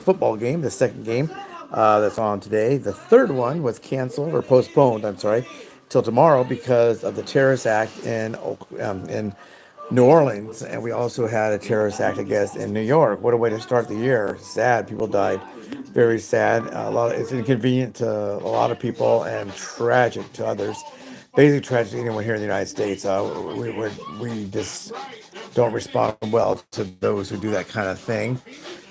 football game, the second game that's on today. The third one was canceled or postponed, I'm sorry, till tomorrow because of the terrorist act in New Orleans. And we also had a terrorist act, I guess, in New York. What a way to start the year. Sad. People died. Very sad. It's inconvenient to a lot of people and tragic to others. Basically, tragic to anyone here in the United States. We just don't respond well to those who do that kind of thing.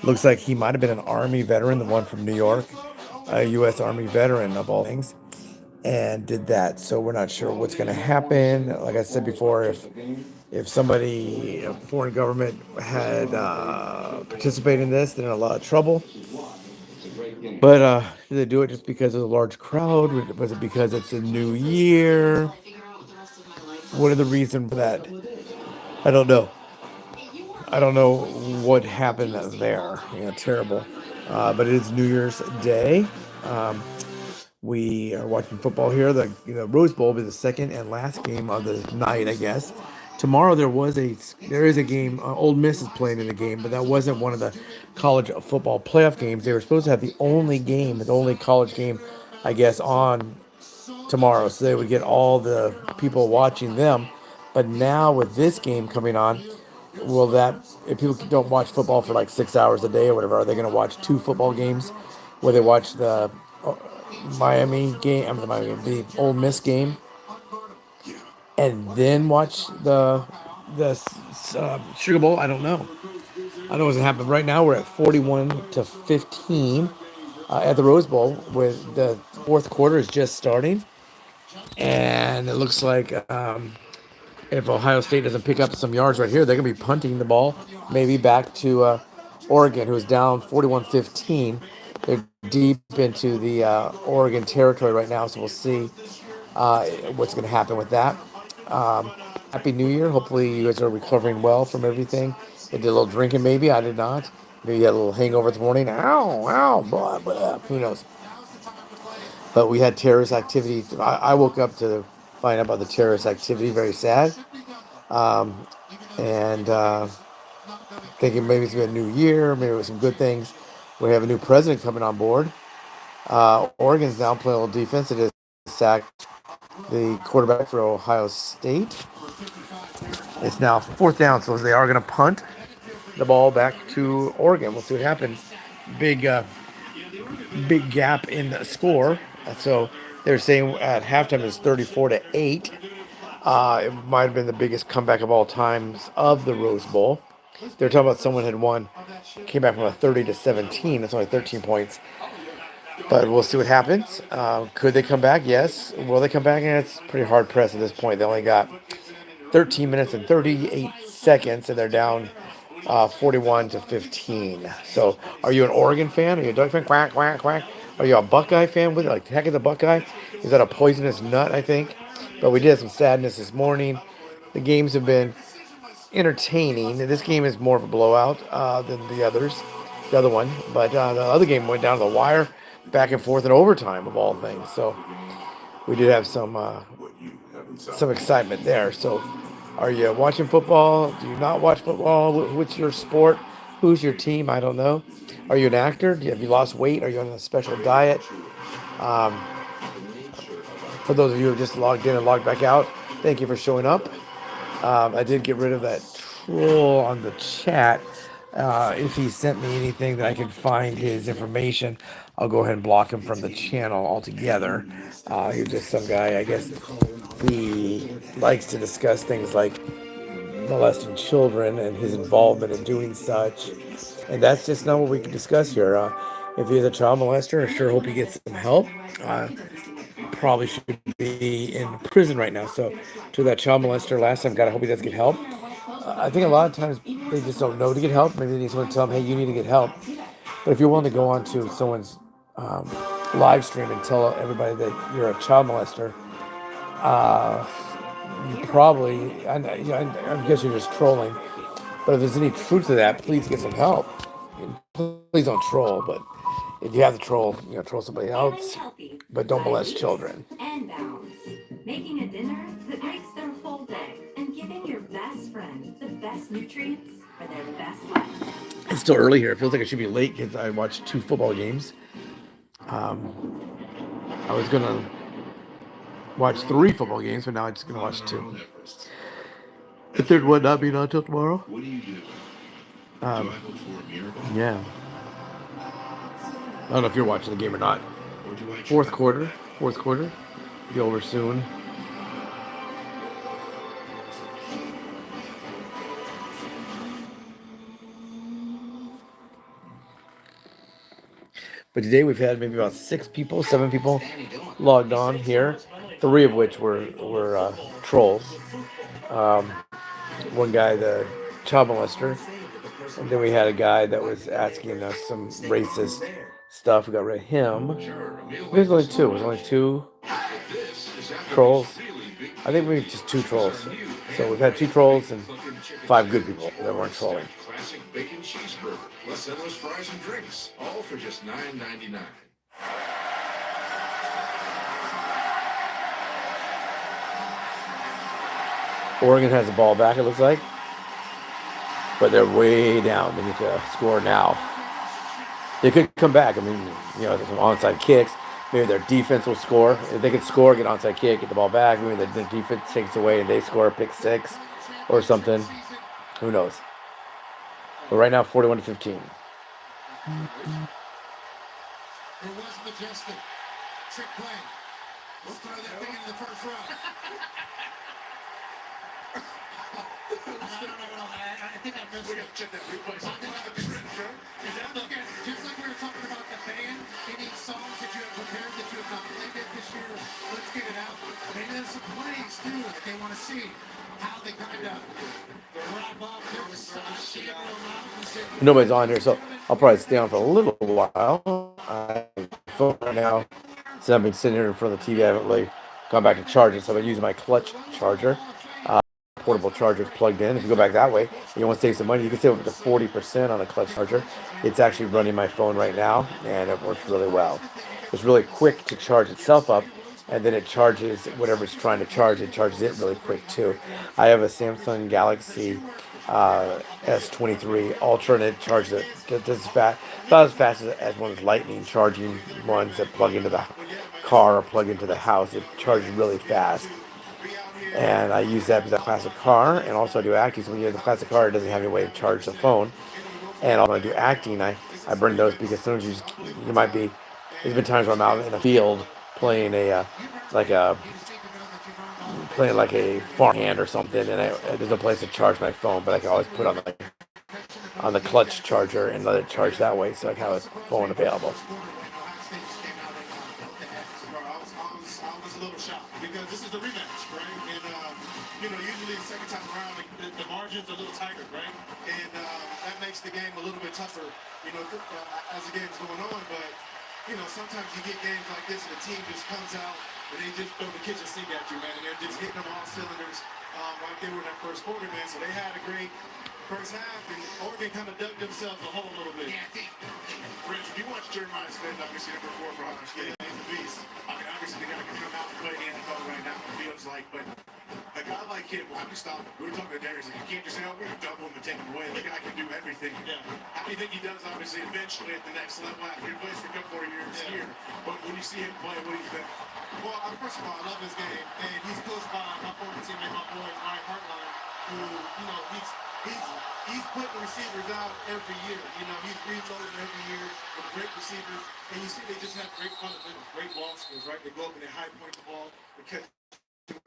Looks like he might have been an Army veteran, the one from New York, a U.S. Army veteran of all things, and did that. So we're not sure what's going to happen. Like I said before, if somebody, a foreign government, had participated in this, they're in a lot of trouble. But did they do it just because of the large crowd? Was it because it's a new year? What are the reason for that? I don't know. I don't know what happened there. Terrible. But it is New Year's Day. Um, we are watching football here. The Rose Bowl will be the second and last game of the night, I guess. Tomorrow there is a game. Old Miss is playing in the game, but that wasn't one of the college football playoff games. They were supposed to have the only college game, I guess, on tomorrow, so they would get all the people watching them. But now with this game coming on, will that if people don't watch football for like 6 hours a day or whatever, are they going to watch two football games where they watch the Miami game, I mean the Miami game, the Ole Miss game, and then watch the Sugar Bowl? I don't know. I don't know what's gonna happen. Right now we're at 41-15 at the Rose Bowl, with the fourth quarter is just starting, and it looks like if Ohio State doesn't pick up some yards right here, they're going to be punting the ball maybe back to Oregon, who is down 41-15. They're deep into the Oregon territory right now, so we'll see what's going to happen with that. Um, Happy New Year. Hopefully, you guys are recovering well from everything. You did a little drinking, maybe. I did not. Maybe you had a little hangover this morning. Ow, ow, blah, blah. Who knows? But we had terrorist activity. I woke up to find out about the terrorist activity. Very sad. Um, and Thinking maybe it's gonna be a new year, maybe with some good things. We have a new president coming on board. Oregon's now playing a little defense. It has sacked the quarterback for Ohio State. It's now fourth down, so they are going to punt the ball back to Oregon. We'll see what happens. Big, big gap in the score. So they're saying at halftime it's 34-8. It might have been the biggest comeback of all times of the Rose Bowl. They're talking about someone had won, came back from a 30-17. That's only 13 points. But we'll see what happens. Could they come back? Yes. Will they come back? And it's pretty hard pressed at this point. They only got 13 minutes and 38 seconds, and they're down 41-15. So, are you an Oregon fan? Are you a Duck fan? Quack, quack, quack. Are you a Buckeye fan? With like, heck is a Buckeye? Is that a poisonous nut? I think. But we did have some sadness this morning. The games have been entertaining. This game is more of a blowout than the other one. But the other game went down to the wire, back and forth in overtime of all things. So we did have some excitement there. So, are you watching football? Do you not watch football? What's your sport? Who's your team? I don't know. Are you an actor? Have you lost weight? Are you on a special diet? Um, for those of you who just logged in and logged back out, thank you for showing up. I did get rid of that troll on the chat. If he sent me anything that I can find his information, I'll go ahead and block him from the channel altogether. He's just some guy, I guess. He likes to discuss things like molesting children and his involvement in doing such. And that's just not what we can discuss here. If he's a child molester, I sure hope he gets some help. Probably should be in prison right now. So, to that child molester last time, God, I hope he does get help. I think a lot of times they just don't know to get help. Maybe they need someone to tell them, hey, you need to get help. But if you're willing to go on to someone's live stream and tell everybody that you're a child molester, uh, you probably, I guess you're just trolling. But if there's any truth to that, please get some help. Please don't troll, but if you have to troll, troll somebody else, but don't molest children. And balance. Making a dinner that makes their whole day and giving your best friend the best nutrients for their best life. It's still early here. It feels like I should be late because I watched 2 football games. I was gonna watch 3 football games, but now I'm just gonna watch 2. The third one not being on until tomorrow. Yeah. I don't know if you're watching the game or not. Fourth quarter. Fourth quarter. Be over soon. But today we've had maybe about 6 people, 7 people logged on here. 3 of which were trolls. One guy, the child molester, and then we had a guy that was asking us some racist stuff. We got rid of him. It was only 2. It was only 2 trolls. I think we just 2 trolls. So we've had 2 trolls and 5 good people that weren't trolling. Classic bacon cheeseburger, plus endless fries and drinks, all for just $9.99. Oregon has the ball back, it looks like. But they're way down. They need to score now. They could come back. I mean, there's some onside kicks. Maybe their defense will score. If they could score, get onside kick, get the ball back. Maybe their defense takes away and they score a pick 6 or something. Who knows? But right now, 41-15. It was majestic. Trick play. Let's throw that thing into the first row. I think I missed it. We got to check that replay. Just like we were talking about the band, any songs that you have prepared that you have not played yet this year, let's get it out. Maybe there's some plays too that they want to see. How they kind of wrap up their shit real loud. Nobody's on here, so I'll probably stay on for a little while. I'm phone right now. Since I've been sitting here in front of the TV, I haven't really gone back to charge it, so I've been using my clutch charger. Portable charger is plugged in. If you go back that way, and you want to save some money, you can save up to 40% on a clutch charger. It's actually running my phone right now, and it works really well. It's really quick to charge itself up, and then it charges whatever it's trying to charge. It charges it really quick too. I have a Samsung Galaxy S23 Ultra, and it charges it just about as fast as one of those lightning charging ones that plug into the car or plug into the house. It charges really fast. And I use that because I classic car, and also I do acting. So when you have the classic car, it doesn't have any way to charge the phone. And when I do acting, I bring those because sometimes you might be. There's been times where I'm out in a field playing like a farmhand or something, and there's no place to charge my phone, but I can always put on the clutch charger and let it charge that way, so I can have a phone available. Because this is the rematch, right? And, usually the second time around, the margin's a little tighter, right? And that makes the game a little bit tougher, as the game's going on. But, sometimes you get games like this and the team just comes out and they just throw the kitchen sink at you, man. And they're just hitting them all cylinders like they were in that first quarter, man. So they had a great first half, and Oregon kind of dug themselves a hole a little bit. Rich, you watch Jeremiah Smith, obviously number 4 for Ohio State. He's a beast. I mean, obviously the guy can come out and play in the NFL right now, it feels like, but a guy like him, how do you stop him? We were talking to Darius, you can't just say, we're going to double him and take him away. The guy can do everything. Yeah. How do you think he does, obviously, eventually at the next level after he plays for a couple more years here? But when you see him play, what do you think? Well, first of all, I love his game, and he's coached by my former teammate, my boy, Ryan Hartline, who, he's putting receivers out every year. He's reloading every year with great receivers, and you see they just have great fundamentals, great ball skills, right? They go up and they high point the ball because.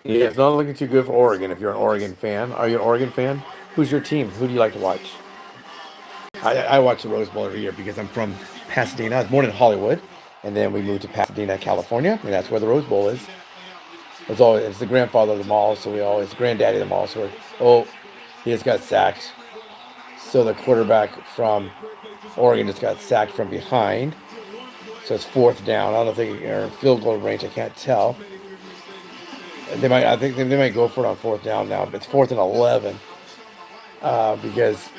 Yeah, it's not looking too good for Oregon if you're an Oregon fan. Are you an Oregon fan? Who's your team? Who do you like to watch? I watch the Rose Bowl every year because I'm from Pasadena. I was born in Hollywood, and then we moved to Pasadena, California, and that's where the Rose Bowl is. It's the grandfather of them all, so it's granddaddy of them all. So he just got sacked. So the quarterback from Oregon just got sacked from behind. So it's 4th down. I don't think they're in field goal range. I can't tell. I think they might go for it on 4th down now, but it's 4th and 11 because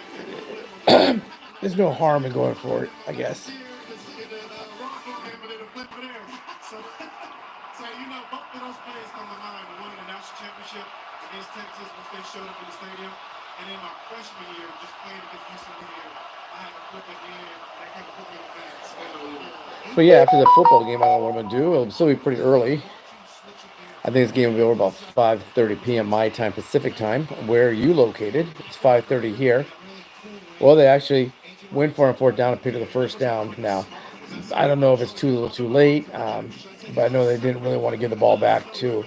there's no harm in going for it, I guess. Both of those plays come to mind. The one in the national championship against Texas, once they showed up in the stadium, and then my freshman year, just playing against UCB here But yeah, after the football game, I don't know what I'm gonna do. It'll still be pretty early. I think this game will be over about 5:30 p.m. my time, Pacific time. Where are you located? It's 5:30 here. Well, they actually went for a fourth down and picked up the first down. Now, I don't know if it's too late, but I know they didn't really want to give the ball back to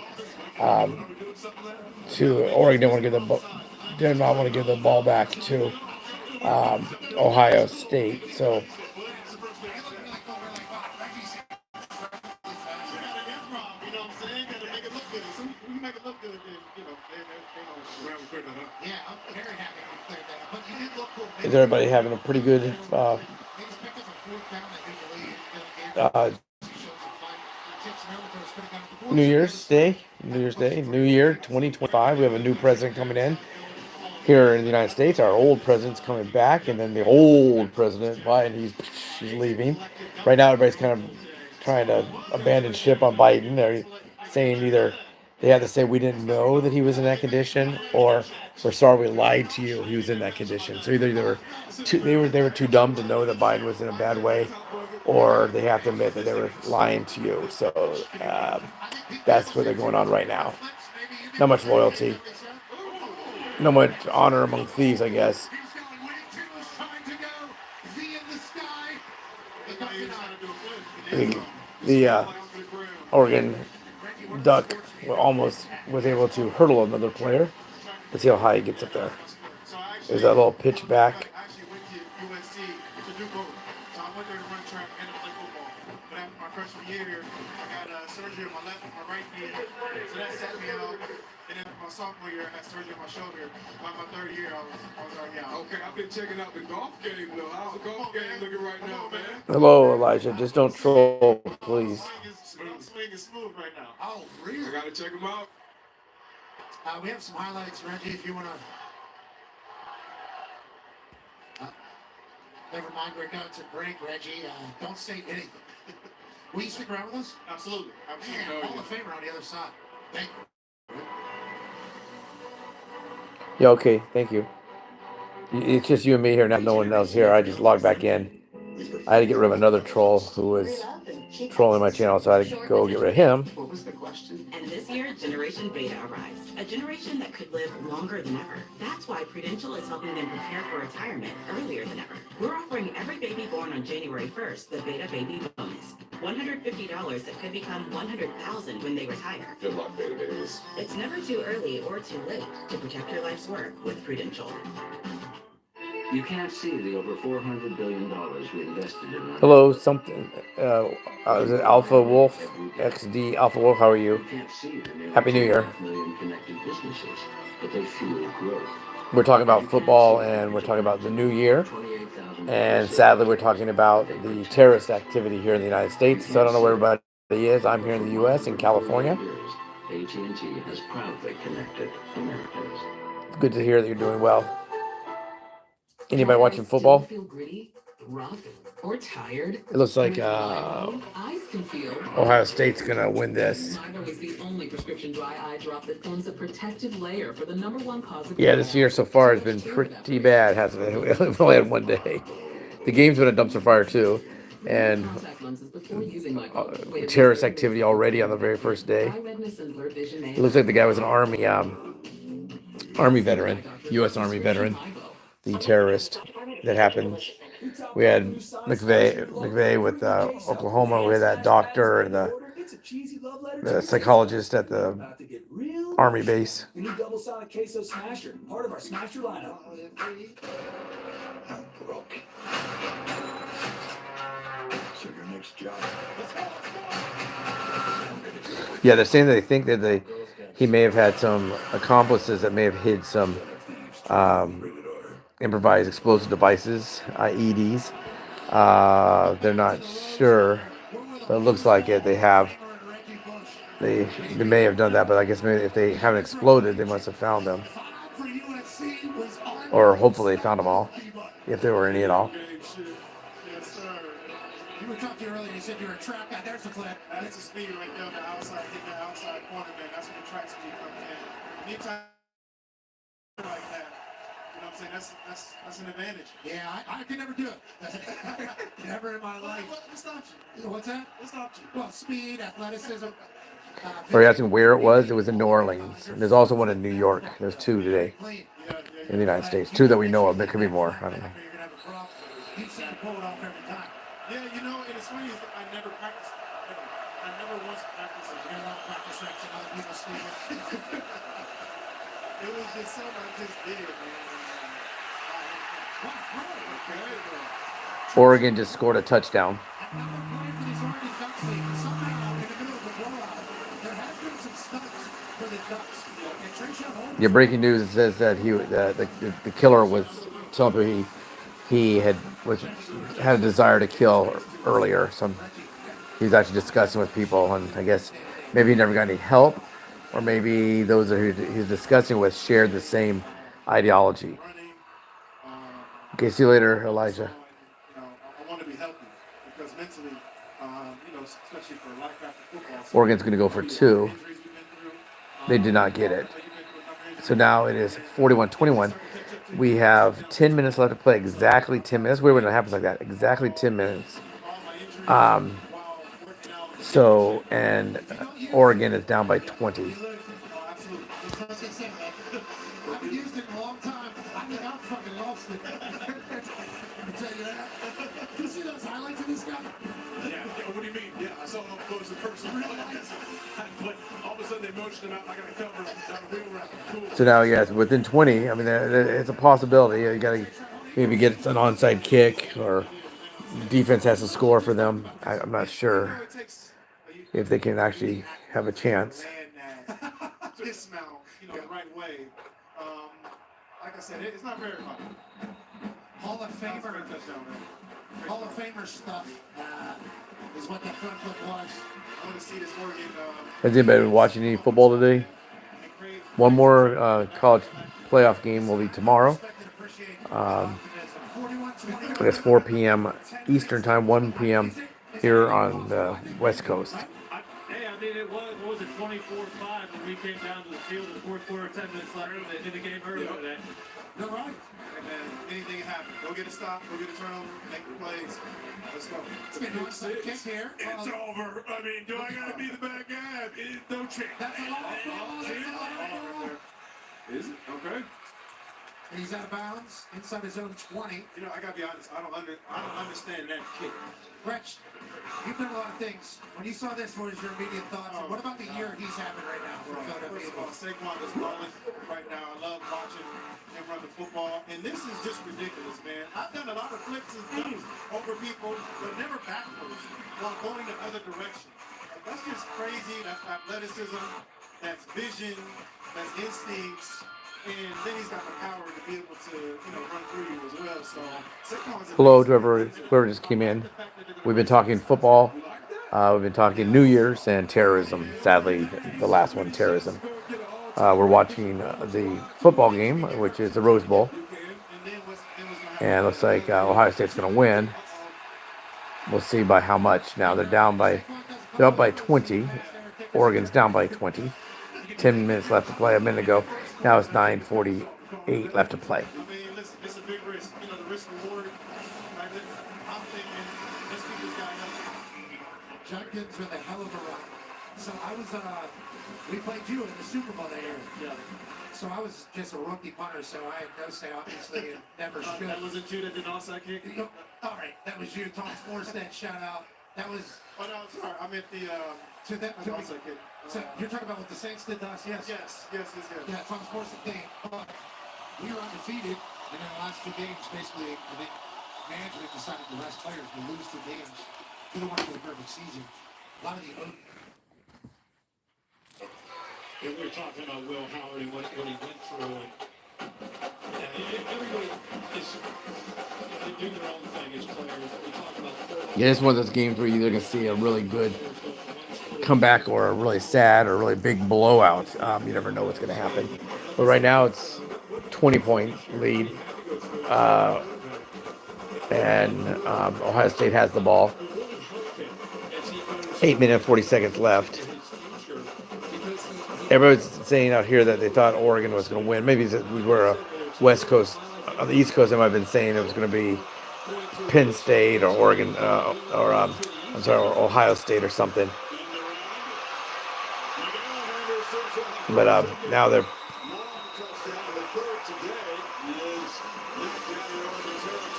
Oregon. Did not want to give the ball back to Ohio State. So is everybody having a pretty good uh, New Year's Day? New Year's Day, New Year 2025. We have a new president coming in here in the United States. Our old president's coming back, and then the old president Biden, he's leaving. Right now, everybody's kind of trying to abandon ship on Biden. They're saying either they have to say we didn't know that he was in that condition, or we're sorry we lied to you. He was in that condition. So either they were too dumb to know that Biden was in a bad way, or they have to admit that they were lying to you. So that's what they're going on right now. Not much loyalty, not much honor among thieves, I guess. The Oregon Duck almost was able to hurdle another player. Let's see how high he gets up there. There's that little pitch back. My sophomore year, I had surgery on my shoulder. By my third year, I was already out. Okay, I've been checking out the golf game, though. How's the golf game looking right now, man? Hello, Elijah. Just don't troll, please. Swing is smooth right now. Oh, really? I gotta check them out. We have some highlights, Reggie, if you want to. Never mind, we're going to break, Reggie. Don't say anything. Will you stick around with us? Absolutely. Man, Hall of Famer on the other side. Thank you. Yeah, okay. Thank you. It's just you and me here now. No one else here. I just logged back in. I had to get rid of another troll who was trolling my channel, so I had to go get rid of him. What was the question? And this year, Generation Beta arrives. A generation that could live longer than ever. That's why Prudential is helping them prepare for retirement earlier than ever. We're offering every baby born on January 1st the Beta Baby Bonus. $150 that could become $100,000 when they retire. Good luck, Beta Babies. It's never too early or too late to protect your life's work with Prudential. You can't see the over $400 billion we invested in that. Hello, something. Is it Alpha Wolf? XD Alpha Wolf, how are you? You can't see the nearly Happy New Year. 2.5 million connected businesses, but they fuel growth. We're talking about football and we're talking about the new year. 28,000 And sadly, we're talking about the terrorist activity here in the United States. So I don't know where everybody is. I'm here in the U.S., in California. AT&T has proudly connected Americans. It's good to hear that you're doing well. Anybody watching football? Feel gritty, rough, or tired? It looks like Eyes can feel. Ohio State's going to win this. Migo is the only prescription dry eye drop that forms a protective layer for the #1 cause of Yeah, this year so far has been pretty bad, hasn't it? We've only had one day. The game's been a dumpster fire, too. And terrorist activity already on the very first day. It looks like the guy was an Army veteran, U.S. Army veteran. The terrorist that happened. We had McVeigh with Oklahoma. We had that doctor and the psychologist at the Army base. We need double solid queso smasher, part of our smasher lineup. So your next job. Yeah, they're saying that they think that he may have had some accomplices that may have hid some improvised explosive devices, IEDs. They're not sure, but it looks like it. They may have done that, but I guess maybe if they haven't exploded, they must have found them, or hopefully they found them all, if there were any at all. Yes, sir. You were talking earlier, you said you were a trap guy. There's a clip. That's a speed right there on the outside, hitting the outside corner, man. That's when the track speed comes in. Anytime like that, you know what I'm saying that's an advantage. Yeah, I can never do it. Never in my life. What stops you? What's that? What stops you? Well, speed, athleticism. Or you're asking where it was? It was in New Orleans. And there's also one in New York. There's 2 today Clean. in the United States. 2 that we know of. There could be more. I don't know. You're gonna have a problem. You seem to pull it off every time. Yeah, you know, and it's funny is that I never practiced. I never once practiced it. You're not practice reps and other people sleeping. It was just something I just did, man. Oregon just scored a touchdown. Your breaking news says that the killer was telling people he had a desire to kill earlier. So he's actually discussing with people, and I guess maybe he never got any help, or maybe those who he's discussing with shared the same ideology. Okay, see you later, Elijah. I want to be healthy because mentally, especially for life after football. Oregon's going to go for 2. They did not get it. So now it is 41-21. We have 10 minutes left to play. Exactly 10 minutes. Weird when it happens like that. Exactly 10 minutes. And Oregon is down by 20. I've used it in a long time. I think I'm fucking lost it. I tell you that. Did you see those highlights of this guy? Yeah, what do you mean? Yeah, I saw him up close and personal. But all of a sudden they motioned him out. I got to cover him down the wheel route. Cool. So now, yes, within 20. I mean, it's a possibility. You got to maybe get an onside kick, or the defense has to score for them. I'm not sure if they can actually have a chance. Dismount, the right way. Like I said, it's not very hard. Hall of Famer stuff is what that front foot was. I want to see this Oregon. Has anybody been watching any football today? One more college playoff game will be tomorrow. It's 4 p.m. Eastern time, 1 p.m. here on the West Coast. Hey, I mean, it was it 24-5 when we came down to the field in the fourth quarter, 10 minutes left. They did the game early today. You're right. And then anything can happen. Go get a stop, go get a turnover, make the plays. Let's go. It's been doing some kick here. It's over. I mean, do I gotta be the bad guy? No chance. That's a long ball. Is it? Okay. He's out of bounds inside his own 20. I gotta be honest. I don't understand that kick. Rich, you've done a lot of things. When you saw this, what is your immediate thoughts? And what about the year he's having right now for Philadelphia? First of all, Saquon is balling right now. I love watching him run the football. And this is just ridiculous, man. I've done a lot of flips and things over people, but never backwards while going the other direction. That's just crazy. That's athleticism. That's vision. That's instincts. And then he's got the power to be able to, run through you as well. So Saquon's Hello to whoever just came in. We've been talking football. We've been talking New Year's and terrorism. Sadly, the last one, terrorism. We're watching the football game, which is the Rose Bowl. And it looks like Ohio State's going to win. We'll see by how much. Now they're up by 20. Oregon's down by 20. 10 minutes left to play a minute ago. Now it's 9:48 left to play. I mean, listen, it's a big risk. The risk reward. I'm thinking, let's keep this guy healthy. Jenkins with a hell of a run. So we played you in the Super Bowl that year. Yeah. So I was just a rookie punter, so I had no say, obviously, and never should. That wasn't you that did an onside kick? All right, that was you. Tom Sportsnet, shout out. That was... Oh, no, sorry. I meant the onside kick. So you're talking about what the Saints did to us, yes? Yes. Yeah, Tom Sportsnet thing. But we were undefeated, and in the last 2 games, basically, I think management decided to rest players to lose 2 games. We don't want to do a perfect season. A lot of the... We were talking about Will Howard and what he went through. And everybody they do their own thing as players. We talk about Yeah, it's one of those games where you're either going to see a really good comeback or a really sad or a really big blowout. You never know what's going to happen. But right now it's 20-point lead. And Ohio State has the ball. 8 minutes, 40 seconds left. Everybody's saying out here that they thought Oregon was going to win. Maybe we were a West Coast on the East Coast, they might have been saying it was going to be Penn State or Oregon, I'm sorry, or Ohio State or something. But now they're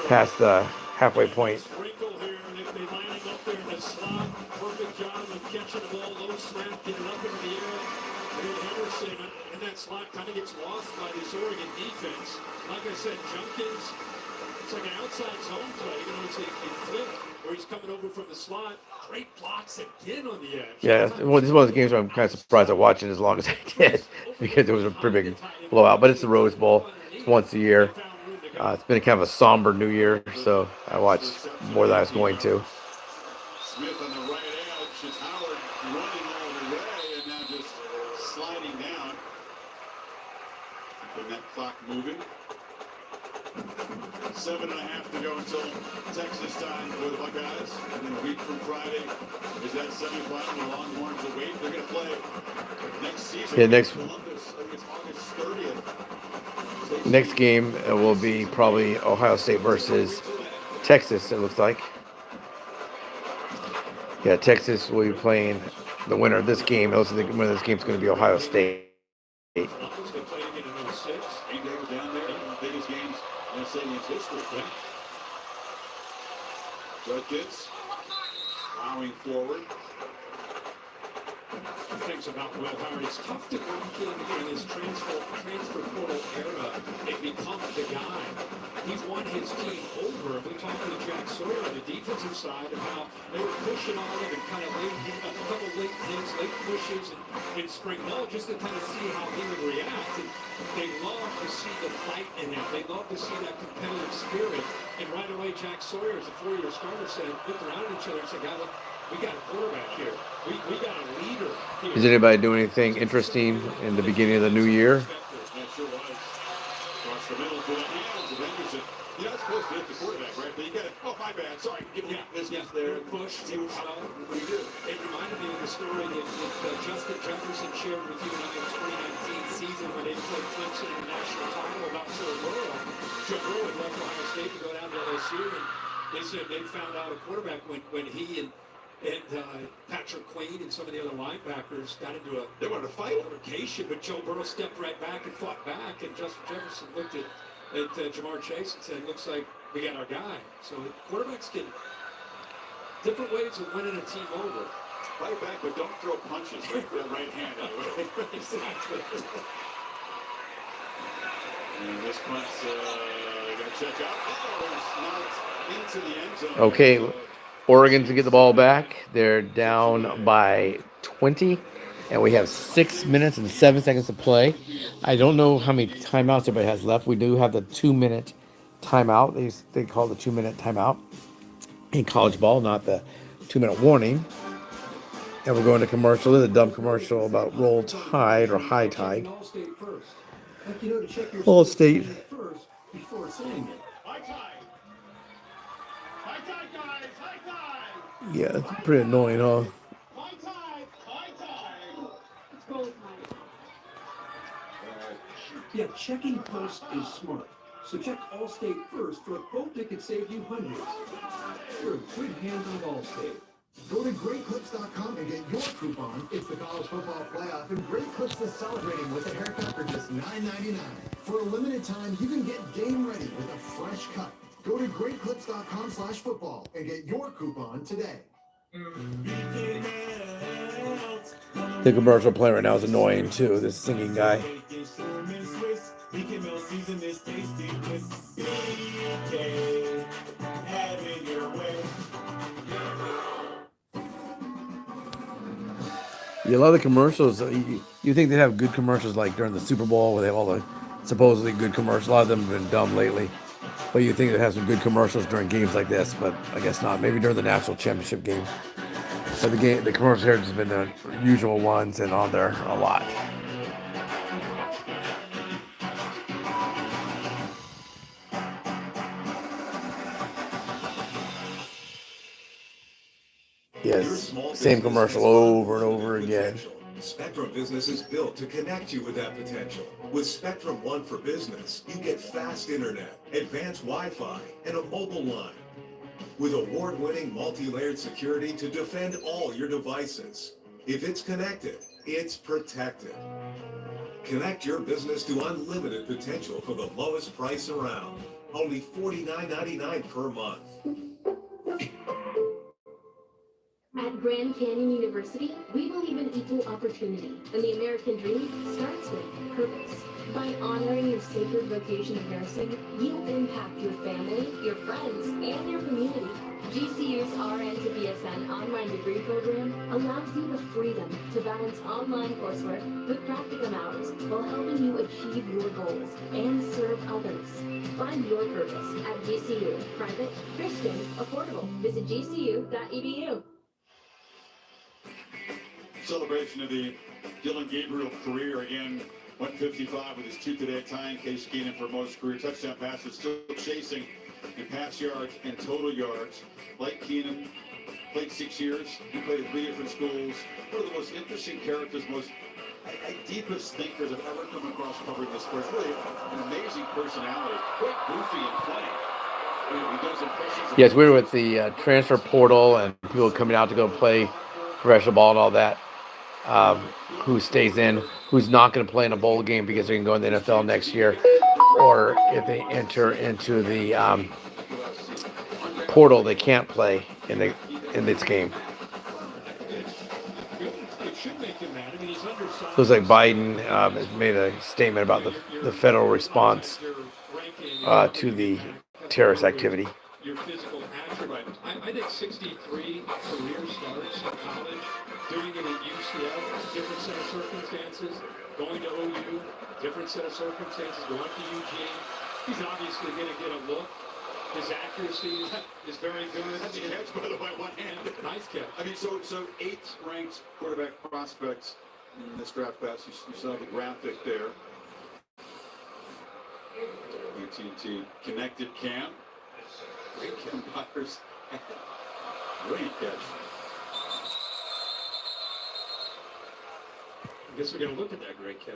past the halfway point. Sprinkle here, and if they lining up there in the slot, perfect job of catching the ball, low snap, getting up into the air. And Henderson in that slot kind of gets lost by this Oregon defense. Like I said, Junkins, it's like an outside zone play. You know, it's a flip where he's coming over from the slot. Great blocks again on the edge. Yeah, well, this is one of the games where I'm kind of surprised I watched it as long as I did because it was a pretty big blowout. But it's the Rose Bowl. It's once a year. It's been kind of a somber New Year, so I watched more than I was going to. Smith on the right edge. It's Howard running all the way and now just sliding down. Putting that clock moving. 7.5 to go until Texas time for the Buckeyes. And then a week from Friday is that semifinal. The Longhorns await. They're going to play next season. Yeah, next. Columbus. I think it's August 30th. Next game will be probably Ohio State versus Texas, it looks like. Yeah, Texas will be playing the winner of this game. Also, the winner of this game is going to be Ohio State. Eight days down there, biggest games in Stadium's history. Judkins plowing forward. Things about Will Howard. It's tough to work in his transfer portal era and become the guy. He's won his team over. We talked to Jack Sawyer on the defensive side of how they were pushing on him and kind of a couple late hits, late pushes in spring ball just to kind of see how he would react. And they love to see the fight in him. They love to see that competitive spirit. And right away, Jack Sawyer, as a 4-year starter, said, looked around at each other and said, "God, look, we got a quarterback here. We got a leader here." Is anybody doing anything interesting in the beginning of the new year? That sure was. Across the middle for the hands of Henderson. You're not supposed to hit the quarterback, right? But you got to, oh, my bad. Sorry. Give me business there. Push. See what we do. It reminded me of the story that Justin Jefferson shared with you in the 2019 season when they played Clemson in the national title about Joe Burrow. Joe Burrow had left Ohio State to go down to LSU, and they said they found out a quarterback when he and Patrick Queen and some of the other linebackers got into They wanted to fight. altercation, but Joe Burrow stepped right back and fought back, and Justin Jefferson looked at Jamar Chase and said, "Looks like we got our guy." So quarterbacks can different ways of winning a team over. Fight back, but don't throw punches with the right hand. Anyway. Exactly. And this punt's going to check out. Oh, it's not into the end zone. Okay, Oregon to get the ball back. They're down by 20, and we have 6 minutes and 7 seconds to play. I don't know how many timeouts everybody has left. We do have the 2-minute timeout. They call the 2-minute timeout in college ball, not the 2-minute warning. And we're going to commercial. There's a dumb commercial about Roll Tide or High Tide. All State. First before saying it. High tide. High tide, guys. High tide. Yeah, it's pretty annoying, huh? High tide. High tide. Yeah, checking first is smart. So check Allstate first for a quote that could save you hundreds. For a good hand of Allstate. Go to GreatClips.com and get your coupon. It's the college football playoff, and Great Clips is celebrating with a haircut for just $9.99. For a limited time, you can get game ready with a fresh cut. Go to GreatClips.com/football and get your coupon today. The commercial playing right now is annoying too. This singing guy. Yeah, a lot of the commercials, you think they'd have good commercials like during the Super Bowl where they have all the supposedly good commercials. A lot of them have been dumb lately. But you think they'd have some good commercials during games like this, but I guess not. Maybe during the national championship game. So the commercials here have just been the usual ones and on there a lot. Yes, same commercial over and over again. Spectrum Business is built to connect you with that potential. With Spectrum One for Business, you get fast internet, advanced Wi-Fi, and a mobile line. With award-winning multi-layered security to defend all your devices. If it's connected, it's protected. Connect your business to unlimited potential for the lowest price around. Only $49.99 per month. At Grand Canyon University, we believe in equal opportunity, and the American dream starts with purpose. By honoring your sacred vocation of nursing, you impact your family, your friends, and your community. GCU's RN to BSN online degree program allows you the freedom to balance online coursework with practicum hours while helping you achieve your goals and serve others. Find your purpose at GCU. Private, Christian, affordable. Visit gcu.edu. Celebration of the Dylan Gabriel career again. 155 with his 2 today, tying Case Keenum for most career touchdown passes, still chasing in pass yards and total yards. Like Keenum, played 6 years. He played at 3 different schools. One of the most interesting characters, most deepest thinkers I've ever come across covering this sport. Really an amazing personality. Quite goofy and funny. He does impressions of Yes, we were with the transfer portal and people coming out to go play professional ball and all that. Who stays in, who's not going to play in a bowl game because they can go in the NFL next year, or if they enter into the portal, they can't play in this game. Looks like Biden has made a statement about the federal response to the terrorist activity. Your physical attributes. I think 63 career starts in college, doing it at UCF, different set of circumstances, going to OU, different set of circumstances, going to Eugene. He's obviously going to get a look. His accuracy is very good. That's a catch, by the way, one hand. Nice catch. I mean, so 8th ranked quarterback prospects in this draft class. You saw the graphic there. AT&T connected cam. Great cam blockers. Great catch. I guess we're going to look at that great catch.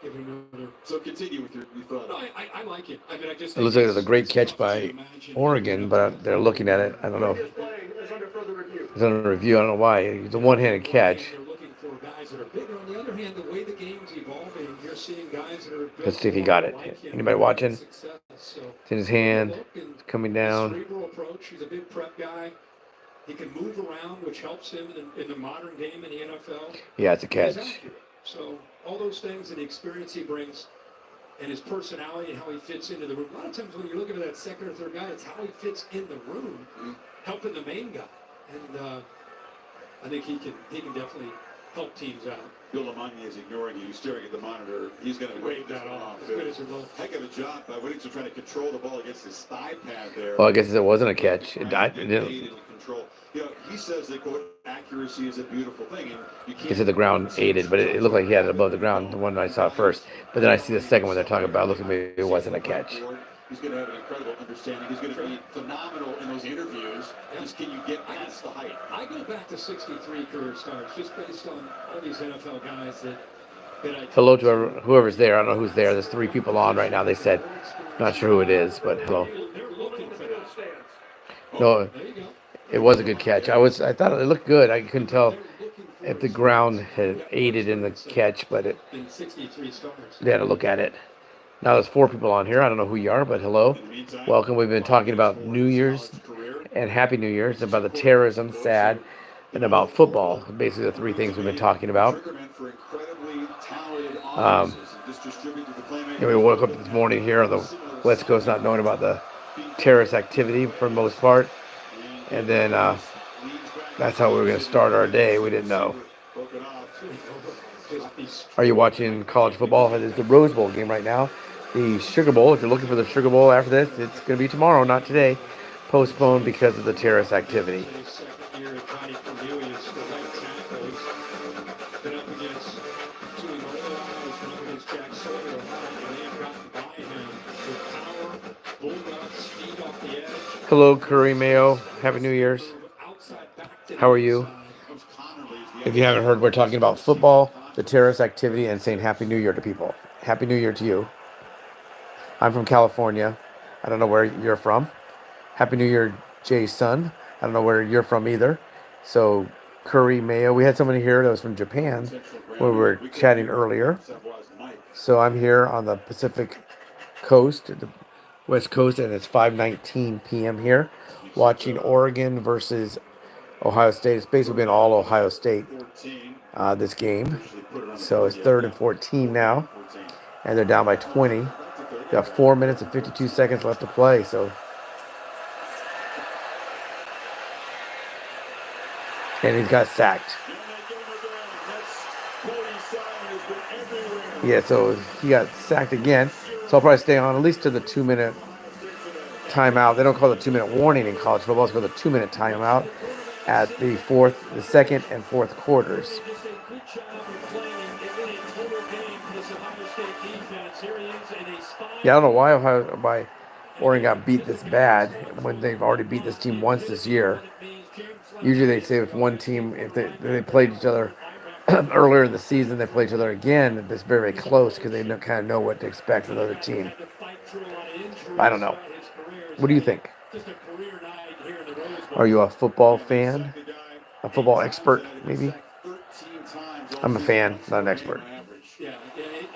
Give him another. So continue with your thought. No, I like it. I mean, I just. It looks like it's a great catch by Oregon, but they're looking at it. I don't know. It's under review. I don't know why. It's a one-handed catch. On the other hand, the way the game's evolving, you're seeing guys that are. Let's see if he got it. Anybody watching? It's in his hand. It's coming down. Cerebral approach. He's a big prep guy. He can move around, which helps him in the modern game in the NFL. Yeah, it's a catch. So all those things and the experience he brings and his personality and how he fits into the room. A lot of times when you're looking at that second or third guy, it's how he fits in the room, helping the main guy. And I think he can definitely help teams out. Bill Lamagna is ignoring you. He's staring at the monitor. He's going to wave that off. As good as it looks. Heck of a job by Whittington trying to control the ball against his thigh pad there. Well, I guess it wasn't a catch. It didn't. Control. You know, he says that, quote, accuracy is a beautiful thing. And you can't. He said the ground aided, but it looked like he had it above the ground, the one I saw first. But then I see the second one they're talking about. It looks like maybe it wasn't a catch. He's going to have an incredible understanding. He's going to be phenomenal in those interviews. Just can you get past the height? I go back to 63 career starts just based on all these NFL guys that hello to whoever's there. I don't know who's there. There's 3 people on right now. They said, not sure who it is, but hello. No, it was a good catch. I thought it looked good. I couldn't tell if the ground had aided in the catch, but they had to look at it. Now there's 4 people on here. I don't know who you are, but hello. Welcome. We've been talking about New Year's and Happy New Year's, about the terrorism, sad, and about football. Basically the 3 things we've been talking about. We woke up this morning here on the West Coast not knowing about the terrorist activity for the most part. And then that's how we were going to start our day. We didn't know. Are you watching college football? It's the Rose Bowl game right now. The Sugar Bowl, if you're looking for the Sugar Bowl after this, it's going to be tomorrow, not today. Postponed because of the terrorist activity. Hello, Curry Mayo. Happy New Year's. How are you? If you haven't heard, we're talking about football, the terrorist activity, and saying Happy New Year to people. Happy New Year to you. I'm from California. I don't know where you're from. Happy New Year, Jason. I don't know where you're from either. So, curry mayo. We had somebody here that was from Japan where we were chatting earlier. So, I'm here on the Pacific Coast, the West Coast, and it's 5:19 p.m. here, watching Oregon versus Ohio State. It's basically been all Ohio State this game. So it's 3rd and 14 now, and they're down by 20. Got 4 minutes and 52 seconds left to play. So, and he's got sacked. Yeah, so he got sacked again. So I'll probably stay on at least to the 2-minute timeout. They don't call it a 2-minute warning in college football. It's called a 2-minute timeout at the second and fourth quarters. Yeah, I don't know why Oregon got beat this bad when they've already beat this team once this year. Usually they say if one team, if they played each other earlier in the season, they play each other again, it's very, very close because they kind of know what to expect from the other team. I don't know. What do you think? Are you a football fan? A football expert, maybe? I'm a fan, not an expert. Yeah,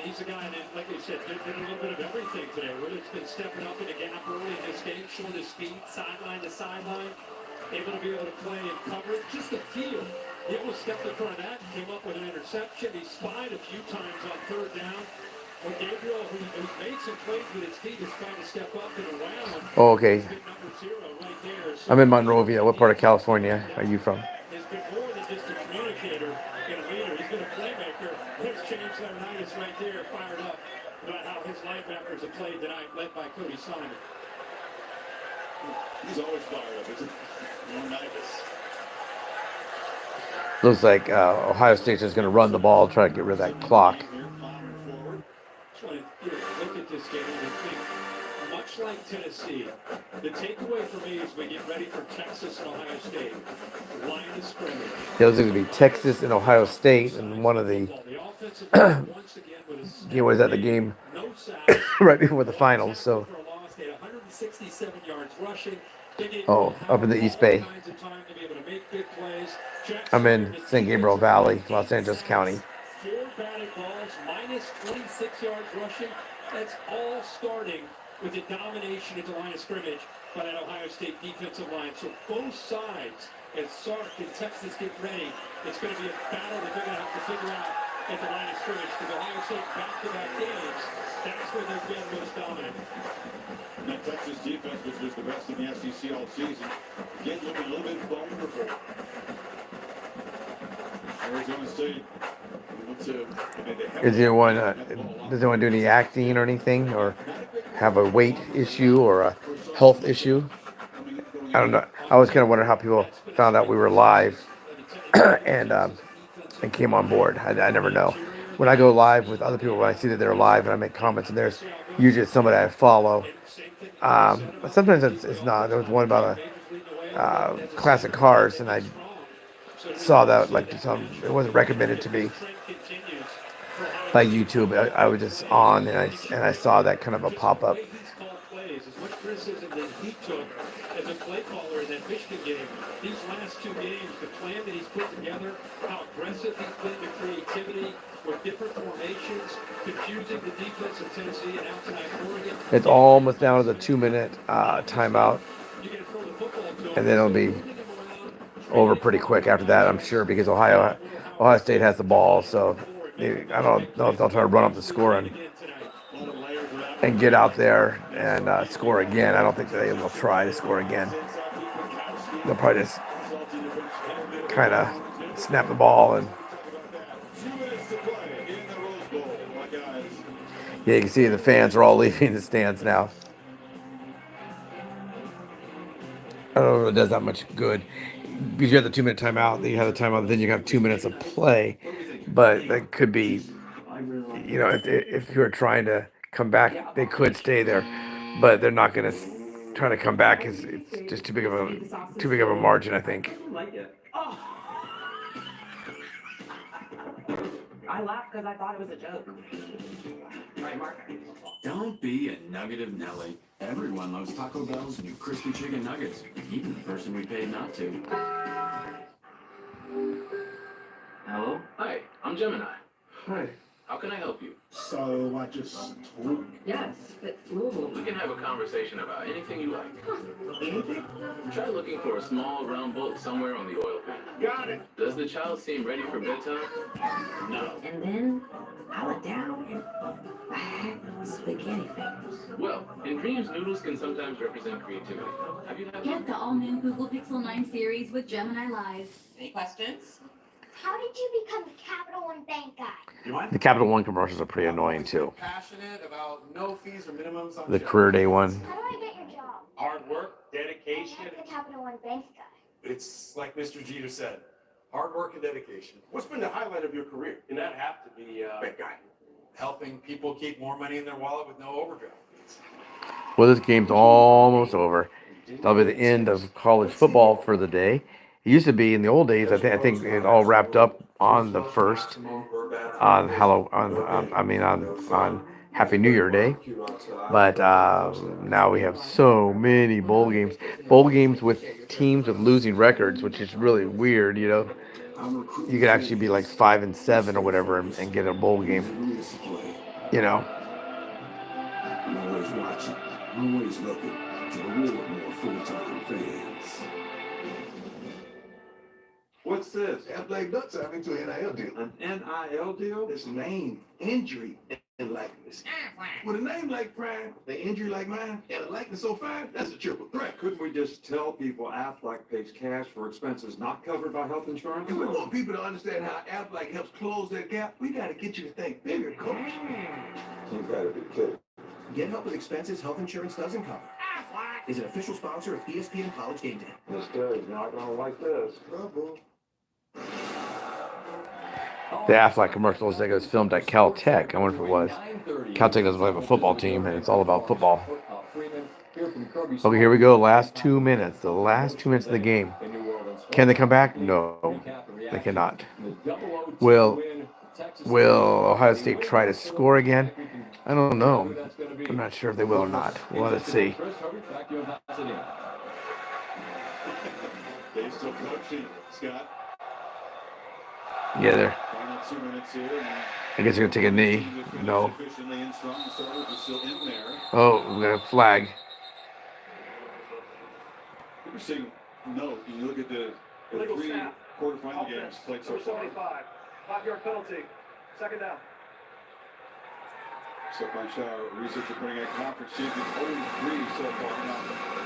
he's a guy that, like I said, did a little bit of everything today. Really, he's been stepping up in the gap early in this game, showing his speed, sideline to sideline, able to be able to play in coverage. Just a feel. He almost stepped in front of that and came up with an interception. He spied a few times on 3rd down. When Gabriel, who made some plays with his feet, is trying to step up and around. Oh, okay. Number 0 right there. I'm in Monrovia. What part of California are you from? Has been more than just a communicator and a leader. He's been a playmaker. There's James Laurinaitis right there, fired up about how his linebackers have played tonight, led by Cody Simon. He's always fired up. It's Laurinaitis. Looks like Ohio State's just going to run the ball, try to get rid of that clock. Look at this game and think, much like Tennessee, the takeaway for me is we get ready for Texas and Ohio State. Line of scrimmage. Yeah, it's going to be Texas and Ohio State, and one of the was at the game right before the finals. So, up in the East Bay. I'm in San Gabriel Valley, Los Angeles County. 4 batted balls, minus 26 yards rushing. That's all starting with the domination at the line of scrimmage by that Ohio State defensive line. So both sides, as Sark and Texas get ready, it's going to be a battle that they're going to have to figure out at the line of scrimmage. Because Ohio State back-to-back games, that's where they've been most dominant. That Texas defense, which was the best in the SEC all season, again looking a little bit vulnerable. Arizona State. Does anyone do any acting or anything, or have a weight issue or a health issue? I don't know. I was kind of wondering how people found out we were live and came on board. I never know. When I go live with other people, when I see that they're live and I make comments, and there's usually somebody I follow. But sometimes it's not. There was one about a classic cars, and I saw that it wasn't recommended to me by YouTube. I was just on, and I saw that kind of a pop up. As much criticism that he took as a play caller in that Michigan game, these last 2 games, the plan that he's put together, how aggressive he's been, the creativity with different formations, confusing the defense of Tennessee and out tonight Oregon. It's almost down to the 2-minute timeout, and then it'll be over pretty quick after that, I'm sure, because Ohio State has the ball. So I don't know if they'll try to run up the score and get out there and score again. I don't think they will try to score again. They'll probably just kind of snap the ball and. Yeah, you can see the fans are all leaving the stands now. I don't know if it does that much good. Because you have the 2-minute timeout, then you have the timeout, then you have 2 minutes of play. But that could be, if you're trying to come back, they could stay there, but they're not going to try to come back. It's just too big of a margin, I think. I laughed because I thought it was a joke. Right, Mark? Don't be a nuggetive Nelly. Everyone loves Taco Bell's new crispy chicken nuggets, even the person we paid not to. Hello? Hi, I'm Gemini. Hi. How can I help you? So I just told. Yes, but We can have a conversation about anything you like. Anything? Try looking for a small round bolt somewhere on the oil pan. Got it. Does the child seem ready for bedtime? No. And then I went down and I had spaghetti fingers. Well, in dreams, noodles can sometimes represent creativity. Have you had Get the all-new Google Pixel 9 series with Gemini Live. Any questions? How did you become the Capital One Bank guy? The Capital One commercials are pretty annoying too. Passionate about no fees or minimums on The career day one. How do I get your job? Hard work, dedication. I'm the Capital One Bank guy. It's like Mr. Jeter said, hard work and dedication. What's been the highlight of your career? And that have to be, Bank guy. Helping people keep more money in their wallet with no overdraft. Well, this game's almost over. That'll be the end of college football for the day. It used to be in the old days. I think it all wrapped up on the first, on on Happy New Year Day. But now we have so many bowl games with teams with losing records, which is really weird. You know, you could actually be like 5-7 or whatever and get a bowl game. You know. I'm always watching, always looking to reward more full-time fans. What's this? Athletic Nuts having to an NIL deal. An NIL deal? It's name, injury, and likeness. With a name like Prime, an injury like mine, and a likeness so fine, that's a triple threat. Couldn't we just tell people Aflac pays cash for expenses not covered by health insurance? If we want people to understand how Aflac helps close that gap, we got to get you to think bigger, coach. You gotta be kidding. Get help with expenses health insurance doesn't cover. Aflac is an official sponsor of ESPN College Game Day. This guy's not gonna like this. Trouble. The Aflac commercial looks like it was filmed at Caltech. I wonder if it was. Caltech doesn't have a football team, and it's all about football. Okay, here we go. Last 2 minutes. The last 2 minutes of the game. Can they come back? No, they cannot. Will Ohio State try to score again? I don't know. I'm not sure if they will or not. Well, let's see. They still coaching, Scott. Yeah, they're. Final 2 minutes here. I guess they're gonna take a knee. No. Officially in strong, the starters are still in there. Oh, we got a flag. Interesting note, when you look at the three quarterfinal games played so far. 5-yard penalty. Second down. Stefan Shaw, researcher putting out conference champions 0-3 so far. Now,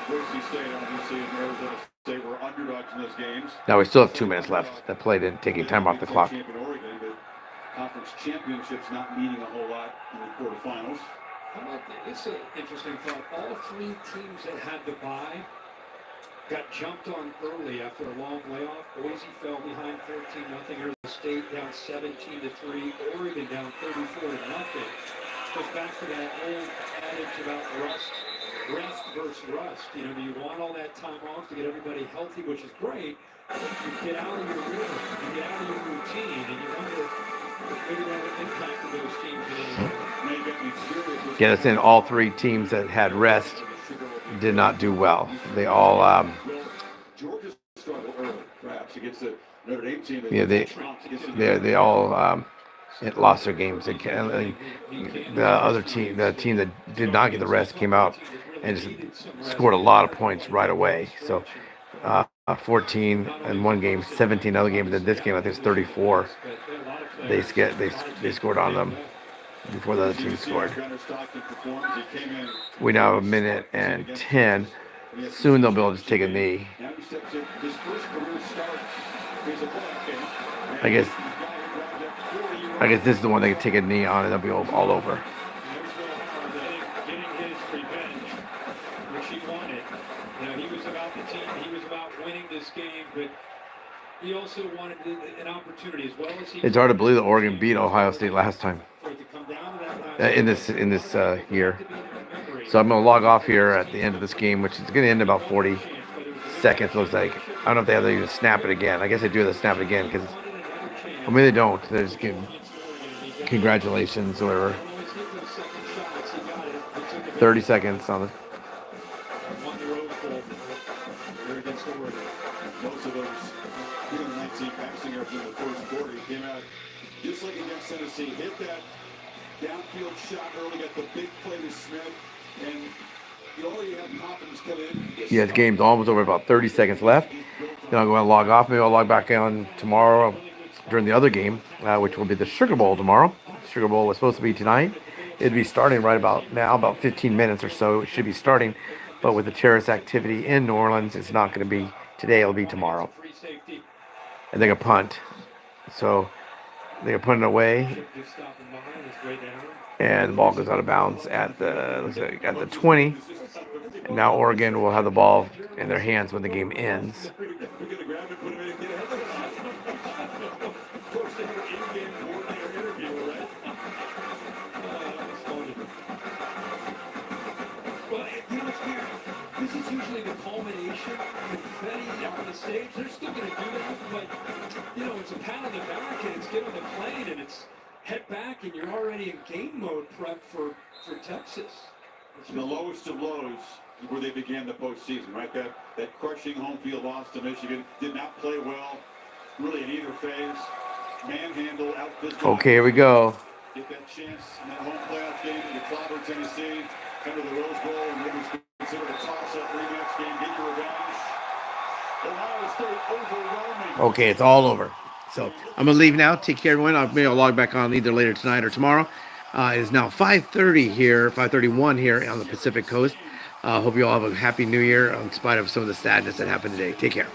Boise State, obviously, and Arizona State were underdogs in those games. Now we still have 2 minutes left. That play didn't take any time off the clock. Champion Oregon, but conference championships not meaning a whole lot in the quarterfinals. How about this? It's an interesting thought. All three teams that had the bye got jumped on early after a long layoff. Boise fell behind 14-0. Arizona State down 17-3. Oregon down 34-0. Goes back to that old adage about rest versus rust. You know, do you want all that time off to get everybody healthy, which is great? You get out of your rhythm, you get out of your routine, and you wonder if maybe that impacted those teams. Yeah, that's in all three teams that had rest did not do well. They all Georgia struggled early, perhaps against the Notre Dame team. Yeah, they all lost their games. The other team, the team that did not get the rest, came out and just scored a lot of points right away. So 14 in one game, 17 other games. And this game, I think it's 34. They scored on them before the other team scored. We now have 1:10. Soon they'll be able to just take a knee. I guess this is the one they can take a knee on and they'll be all over. Getting his revenge, which he wanted. You know, he was about the team. He was about winning this game, but he also wanted an opportunity as well as he. It's hard to believe that Oregon beat Ohio State last time in this year. So I'm gonna log off here at the end of this game, which is gonna end in about 40 seconds. Looks like. I don't know if they have to even snap it again. I guess they do have to snap it again because. I mean, they don't. They're just getting Congratulations, whoever. Don't always get those second shots. He got it. He took it. 30 seconds on the. On the Rose Bowl. There against Oregon. Most of those 219 passing yards in the first quarter. He came out just like against Tennessee. Hit that downfield shot early, got the big play to Smith, and you already have confidence come in. Yeah, the game's almost over. About 30 seconds left. Then I'm going to log off. Maybe I'll log back on tomorrow during the other game, which will be the Sugar Bowl tomorrow. Sugar Bowl was supposed to be tonight. It'd be starting right about now, about 15 minutes or so. It should be starting. But with the terrorist activity in New Orleans, it's not going to be today. It'll be tomorrow. And they're going to punt. So they're putting it away. And the ball goes out of bounds at the 20. And now Oregon will have the ball in their hands when the game ends. This is usually the culmination, confetti on the stage. They're still going to do that, but, it's a pat on the back, and it's get on the plane, and it's head back, and you're already in game mode prep for Texas. It's the lowest of lows where they began the postseason, right? That crushing home field loss to Michigan. Did not play well, really in either phase. Manhandle, out-physical. Okay, here we go. Get that chance in that home playoff game to clobber Tennessee, come to the Rose Bowl, and what was considered a toss-up rematch game. Get your revenge. Ohio State overwhelming. Okay, it's all over. So I'm going to leave now. Take care, everyone. Maybe I'll log back on either later tonight or tomorrow. It is now 5:30 here, 5:31 here on the Pacific Coast. Hope you all have a happy new year in spite of some of the sadness that happened today. Take care.